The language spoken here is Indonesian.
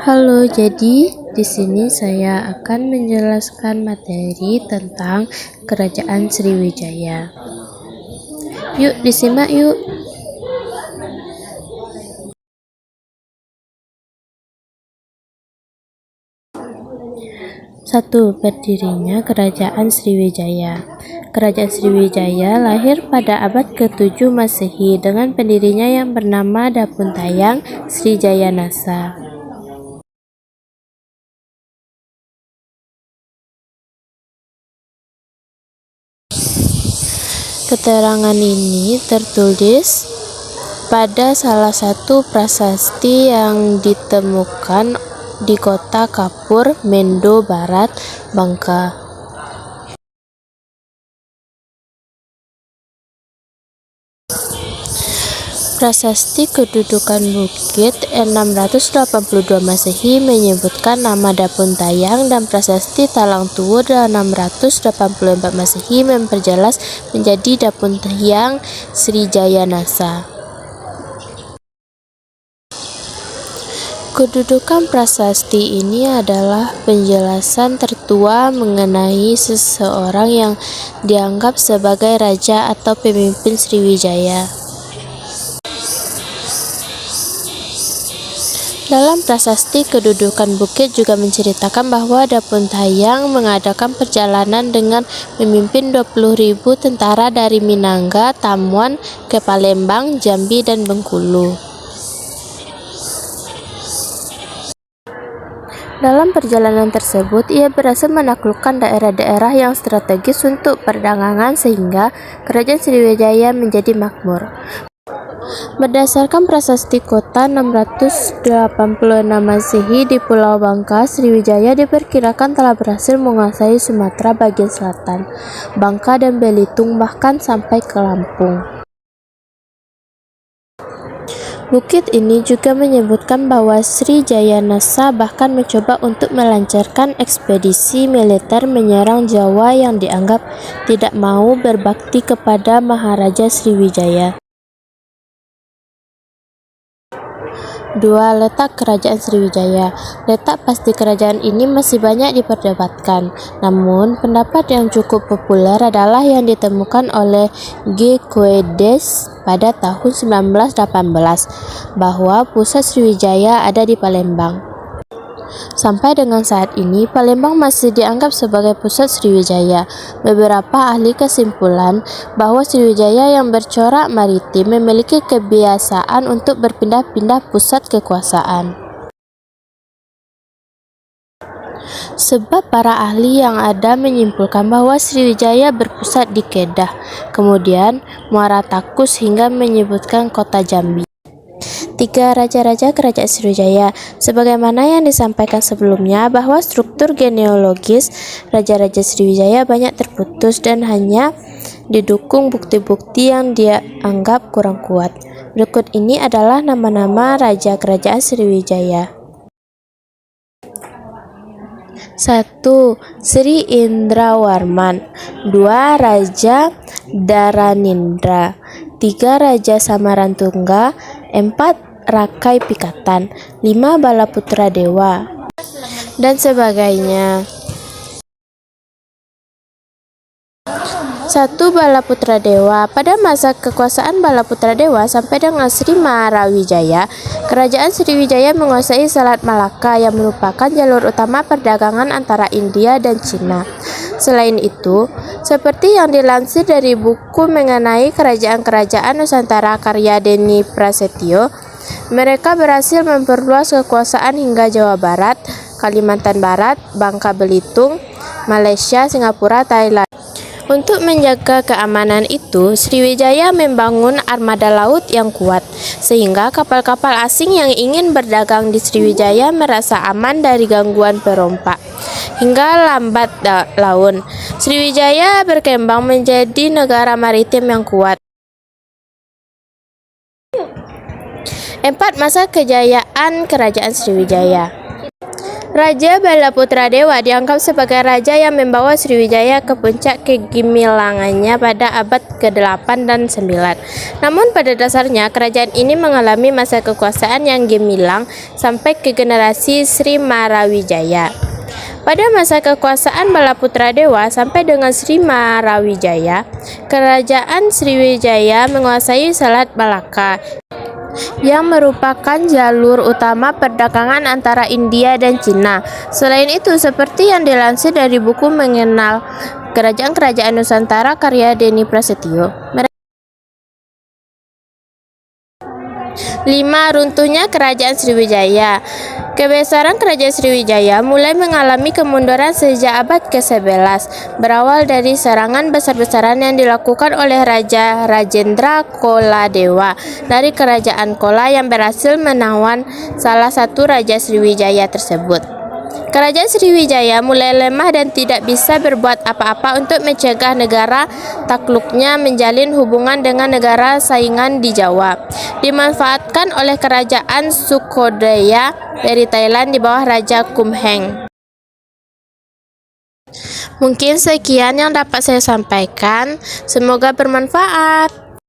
Halo, jadi di sini saya akan menjelaskan materi tentang Kerajaan Sriwijaya. Yuk, disimak yuk. 1. Berdirinya Kerajaan Sriwijaya. Kerajaan Sriwijaya lahir pada abad ke-7 Masehi dengan pendirinya yang bernama Dapuntayang Srijayanasa. Keterangan ini tertulis pada salah satu prasasti yang ditemukan di kota Kapur, Mendo Barat, Bangka. Prasasti kedudukan bukit 682 Masehi menyebutkan nama Dapuntayang, dan prasasti Talang Tuwur 684 Masehi memperjelas menjadi Dapuntayang Srijayanasa. Kedudukan prasasti ini adalah penjelasan tertua mengenai seseorang yang dianggap sebagai raja atau pemimpin Sriwijaya. Dalam prasasti kedudukan bukit juga menceritakan bahwa Dapuntayang mengadakan perjalanan dengan memimpin 20.000 tentara dari Minangga, Tamuan ke Palembang, Jambi, dan Bengkulu. Dalam perjalanan tersebut, ia berhasil menaklukkan daerah-daerah yang strategis untuk perdagangan sehingga Kerajaan Sriwijaya menjadi makmur. Berdasarkan prasasti kota 686 Masehi di Pulau Bangka, Sriwijaya diperkirakan telah berhasil menguasai Sumatera bagian selatan, Bangka dan Belitung, bahkan sampai ke Lampung. Bukit ini juga menyebutkan bahwa Srijayanasa bahkan mencoba untuk melancarkan ekspedisi militer menyerang Jawa yang dianggap tidak mau berbakti kepada Maharaja Sriwijaya. 2. Letak Kerajaan Sriwijaya. Letak pasti kerajaan ini masih banyak diperdebatkan. Namun, pendapat yang cukup populer adalah yang ditemukan oleh G. Coedes pada tahun 1918, bahwa pusat Sriwijaya ada di Palembang. Sampai dengan saat ini, Palembang masih dianggap sebagai pusat Sriwijaya. Beberapa ahli kesimpulan bahwa Sriwijaya yang bercorak maritim memiliki kebiasaan untuk berpindah-pindah pusat kekuasaan. Sebab para ahli yang ada menyimpulkan bahwa Sriwijaya berpusat di Kedah, kemudian Muara Takus hingga menyebutkan kota Jambi. 3. Raja-raja Kerajaan Sriwijaya. Sebagaimana yang disampaikan sebelumnya, bahwa struktur genealogis Raja-Raja Sriwijaya banyak terputus dan hanya didukung bukti-bukti yang dia anggap kurang kuat. Berikut ini adalah nama-nama Raja Kerajaan Sriwijaya. 1. Sri Indrawarman. 2. Raja Dharanindra. 3. Raja Samarantungga. 4. Rakai Pikatan. 5. Balaputra Dewa, dan sebagainya. 1. Balaputra Dewa. Pada masa kekuasaan Balaputra Dewa sampai dengan Sri Marawijaya, Kerajaan Sriwijaya menguasai Selat Malaka yang merupakan jalur utama perdagangan antara India dan Cina. Selain itu, seperti yang dilansir dari buku mengenai kerajaan-kerajaan Nusantara karya Denny Prasetyo, mereka berhasil memperluas kekuasaan hingga Jawa Barat, Kalimantan Barat, Bangka Belitung, Malaysia, Singapura, Thailand. Untuk menjaga keamanan itu, Sriwijaya membangun armada laut yang kuat, sehingga kapal-kapal asing yang ingin berdagang di Sriwijaya merasa aman dari gangguan perompak. Hingga lambat laun, Sriwijaya berkembang menjadi negara maritim yang kuat. 4. Masa kejayaan Kerajaan Sriwijaya. Raja Balaputradewa dianggap sebagai raja yang membawa Sriwijaya ke puncak kegemilangannya pada abad ke-8 dan 9. Namun pada dasarnya kerajaan ini mengalami masa kekuasaan yang gemilang sampai ke generasi Sri Marawijaya. Pada masa kekuasaan Balaputradewa sampai dengan Sri Marawijaya, kerajaan Sriwijaya menguasai Selat Malaka yang merupakan jalur utama perdagangan antara India dan Cina. Selain itu, seperti yang dilansir dari buku Mengenal Kerajaan-Kerajaan Nusantara karya Denny Prasetyo. 5. Runtuhnya Kerajaan Sriwijaya. Kebesaran Kerajaan Sriwijaya mulai mengalami kemunduran sejak abad ke-11, berawal dari serangan besar-besaran yang dilakukan oleh Raja Rajendra Koladewa dari Kerajaan Kola yang berhasil menawan salah satu Raja Sriwijaya tersebut. Kerajaan Sriwijaya mulai lemah dan tidak bisa berbuat apa-apa untuk mencegah negara takluknya menjalin hubungan dengan negara saingan di Jawa. Dimanfaatkan oleh Kerajaan Sukodaya dari Thailand di bawah Raja Kum Heng. Mungkin sekian yang dapat saya sampaikan. Semoga bermanfaat.